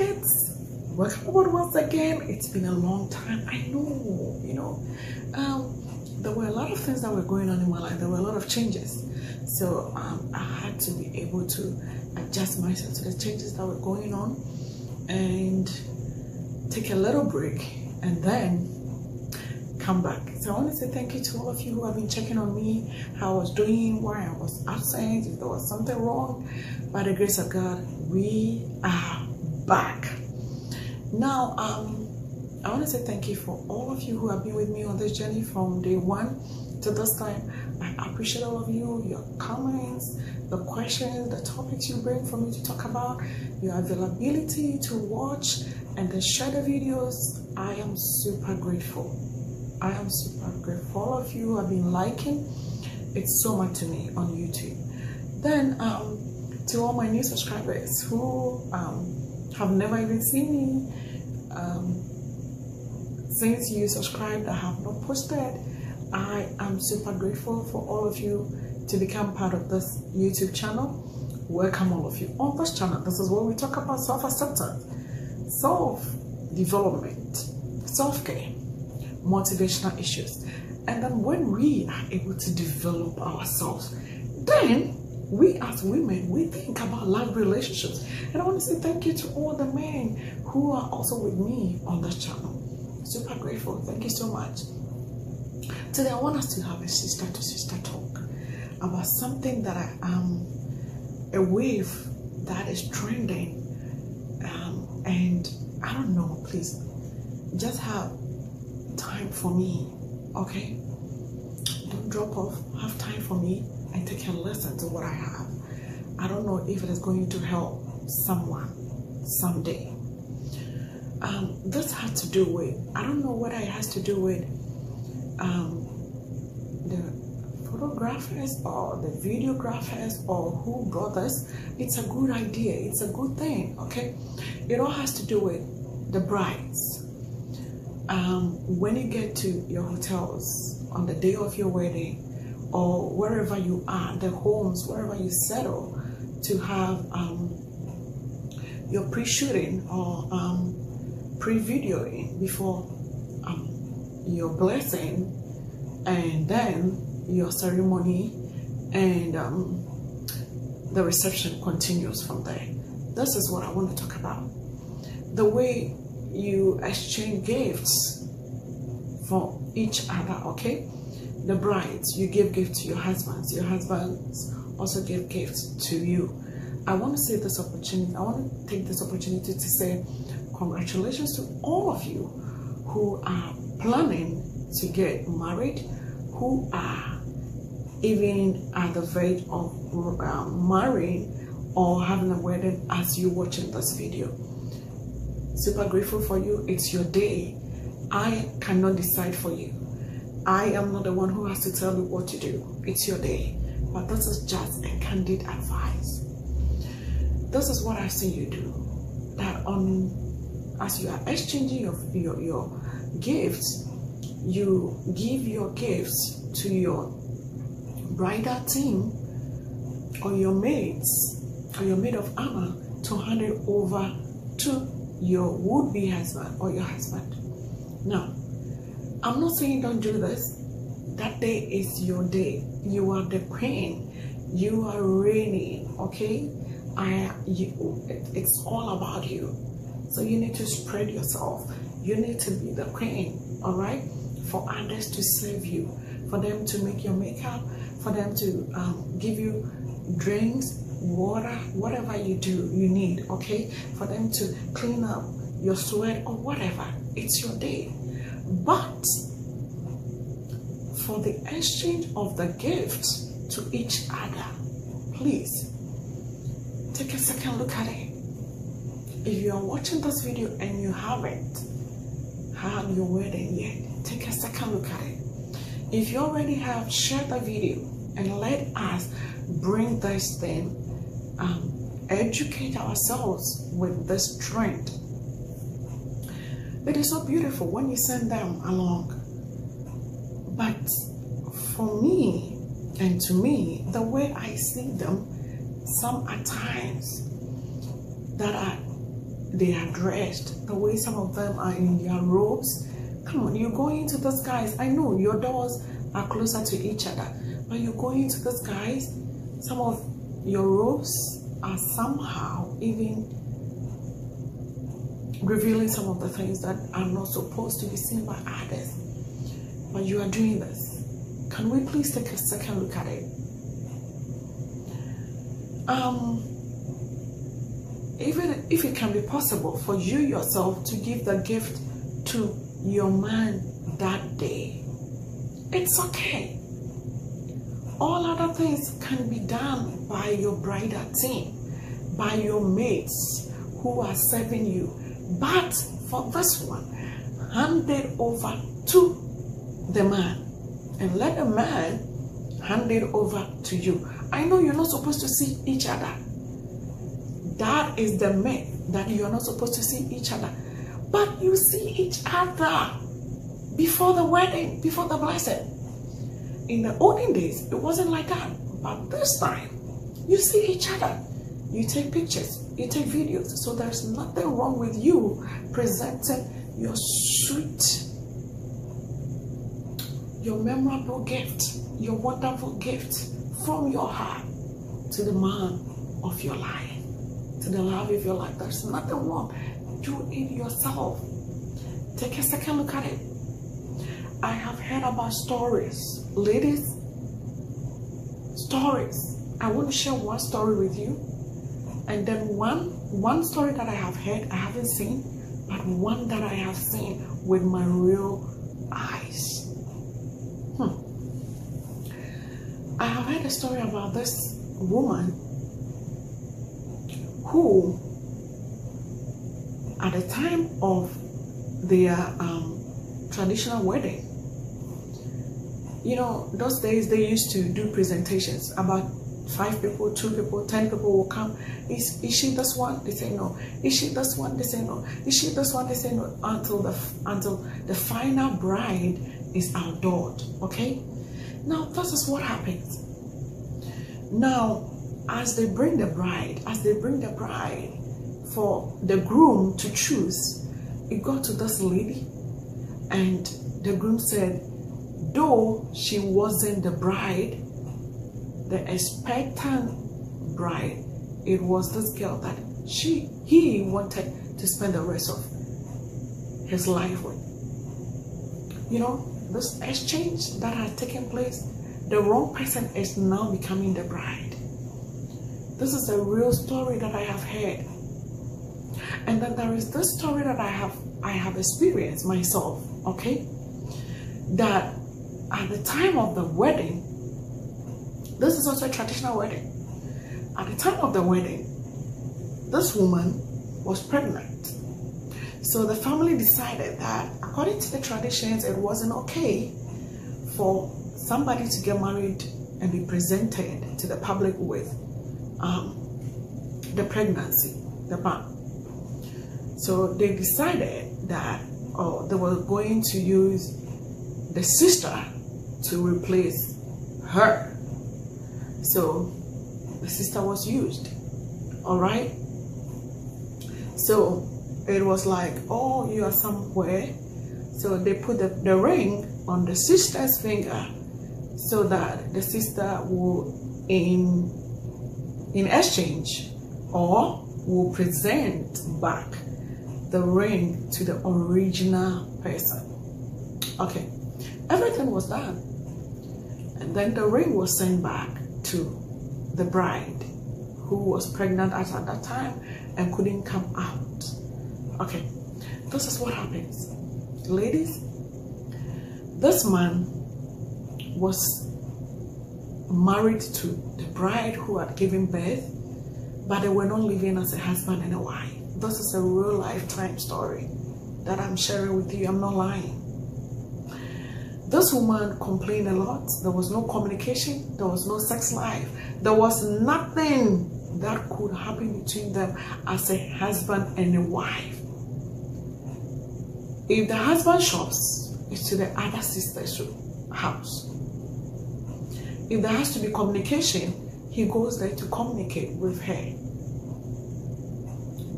nuggets. Welcome aboard once again. It's been a long time. I know, there were a lot of things that were going on in my life. There were a lot of changes. So I had to be able to adjust myself to the changes that were going on and take a little break and then come back. So I want to say thank you to all of you who have been checking on me, how I was doing, why I was absent, if there was something wrong. By the grace of God, we are back. Now, I want to say thank you for all of you who have been with me on this journey from day one to this time. I appreciate all of you, your comments, the questions, the topics you bring for me to talk about, your availability to watch and then share the videos. I am super grateful. I am super grateful. All of you who have been liking, it's so much to me on YouTube. Then to all my new subscribers who have never even seen me, since you subscribed, I have not posted. I am super grateful for all of you to become part of this YouTube channel. Welcome all of you on this channel. This is where we talk about self-acceptance, self-development, self-care, motivational issues. And then when we are able to develop ourselves, then we as women, we think about love relationships. And I want to say thank you to all the men who are also with me on this channel. Super grateful. Thank you so much. Today I want us to have a sister to sister talk about something that a wave that is trending, and I don't know, please just have time for me, okay? Don't drop off, have time for me and take a listen to what I have. I don't know if it is going to help someone someday. This had to do with, I don't know whether it has to do with the photographers or the videographers or who brought this. It's a good idea, it's a good thing, okay? It all has to do with the brides. When you get to your hotels on the day of your wedding or wherever you are, the homes, wherever you settle to have your pre-shooting or pre-videoing before your blessing, and then your ceremony, and the reception continues from there. This is what I want to talk about. The way you exchange gifts for each other, okay? The brides, you give gifts to your husbands also give gifts to you. I want to say this opportunity, I want to take this opportunity to say congratulations to all of you who are planning to get married, who are even at the verge of marrying or having a wedding as you watching this video. Super grateful for you. It's your day. I cannot decide for you. I am not the one who has to tell you what to do. It's your day. But this is just a candid advice. This is what I see you do. That as you are exchanging your gifts, you give your gifts to your bridal team or your maids or your maid of honor to hand it over to your would-be husband or your husband. Now, I'm not saying don't do this. That day is your day. You are the queen. You are reigning, okay? It's all about you. So you need to spread yourself. You need to be the queen, all right? For others to serve you, for them to make your makeup, for them to give you drinks, water, whatever you need, okay? For them to clean up your sweat or whatever. It's your day. But for the exchange of the gifts to each other, please take a second look at it. If you are watching this video and you haven't had your wedding yet, take a second look at it. If you already have, share the video and let us bring this thing, educate ourselves with this trend. It is so beautiful when you send them along. But for me and to me, the way I see them, some at times that are they are dressed, the way some of them are in their robes. Come on, you're going into the skies. I know your doors are closer to each other, but you're going into the skies. Some of your robes are somehow even revealing some of the things that are not supposed to be seen by others. But you are doing this. Can we please take a second look at it? Even if it can be possible for you yourself to give the gift to your man that day, it's okay. All other things can be done by your bridal team, by your mates who are serving you. But for this one, hand it over to the man and let the man hand it over to you. I know you're not supposed to see each other. That is the myth, that you are not supposed to see each other. But you see each other before the wedding, before the blessing. In the olden days, it wasn't like that. But this time, you see each other. You take pictures, you take videos. So there's nothing wrong with you presenting your sweet, your memorable gift, your wonderful gift from your heart to the man of your life, to the love of your life. There's nothing wrong. Do it yourself. Take a second look at it. I have heard about stories, ladies, stories. I want to share one story with you, and then one story that I have heard, I haven't seen, but one that I have seen with my real eyes. I have heard a story about this woman who, at the time of their traditional wedding, you know, those days they used to do presentations. About 5 people, 2 people, 10 people will come. Is she this one? They say no. Is she this one? They say no. Is she this one? They say no. Until the final bride is adored. Okay. Now this is what happens. Now, as they bring the bride, for the groom to choose, it got to this lady, and the groom said, though she wasn't the bride, the expectant bride, it was this girl that he wanted to spend the rest of his life with. You know, this exchange that had taken place, the wrong person is now becoming the bride. This is a real story that I have heard. And then there is this story that I have experienced myself, okay? That at the time of the wedding, this is also a traditional wedding. At the time of the wedding, this woman was pregnant. So the family decided that, according to the traditions, it wasn't okay for somebody to get married and be presented to the public with the pregnancy, the man. So they decided that they were going to use the sister to replace her. So the sister was used. All right. So it was like, oh, you are somewhere. So they put the ring on the sister's finger, so that the sister will, in exchange, or will present back the ring to the original person. Okay, everything was done, and then the ring was sent back to the bride, who was pregnant at that time and couldn't come out. Okay, this is what happens, ladies. This man was married to the bride who had given birth, but they were not living as a husband and a wife. This is a real lifetime story that I'm sharing with you. I'm not lying. This woman complained a lot. There was no communication. There was no sex life. There was nothing that could happen between them as a husband and a wife. If the husband shops, it's to the other sister's house. If there has to be communication, he goes there to communicate with her.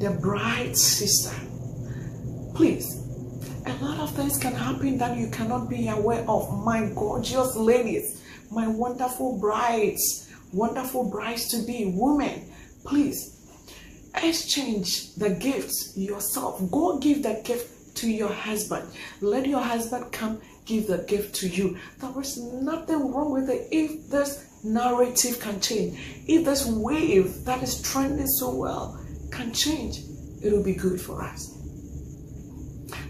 the bride sister, please, a lot of things can happen that you cannot be aware of. My gorgeous ladies, my wonderful brides to be, women, please exchange the gifts yourself. Go give the gift to your husband. Let your husband come give the gift to you. There is nothing wrong with it. If this narrative can change, if this wave that is trending so well can change, it will be good for us.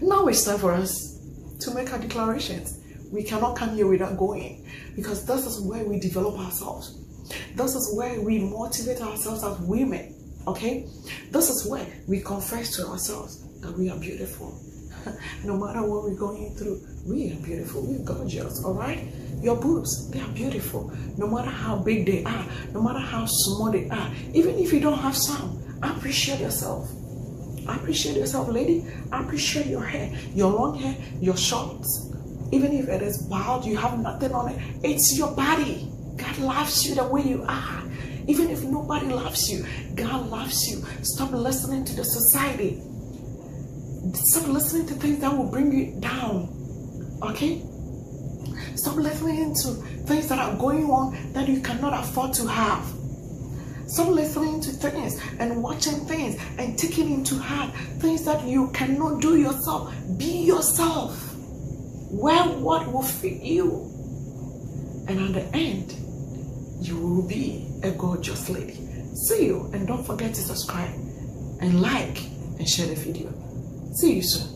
Now it's time for us to make our declarations. We cannot come here without going, because this is where we develop ourselves. This is where we motivate ourselves as women, okay? This is where we confess to ourselves that we are beautiful. No matter what we're going through, we are beautiful, we're gorgeous, all right? Your boobs, they are beautiful. No matter how big they are, no matter how small they are, even if you don't have some, appreciate yourself. Appreciate yourself, lady. Appreciate your hair, your long hair, your shorts. Even if it is bald, you have nothing on it, it's your body. God loves you the way you are. Even if nobody loves you, God loves you. Stop listening to the society. Stop listening to things that will bring you down. Okay? Stop listening to things that are going on that you cannot afford to have. Stop listening to things and watching things and taking into heart things that you cannot do yourself. Be yourself. Wear what will fit you. And at the end, you will be a gorgeous lady. See you, and don't forget to subscribe and like and share the video. See you soon.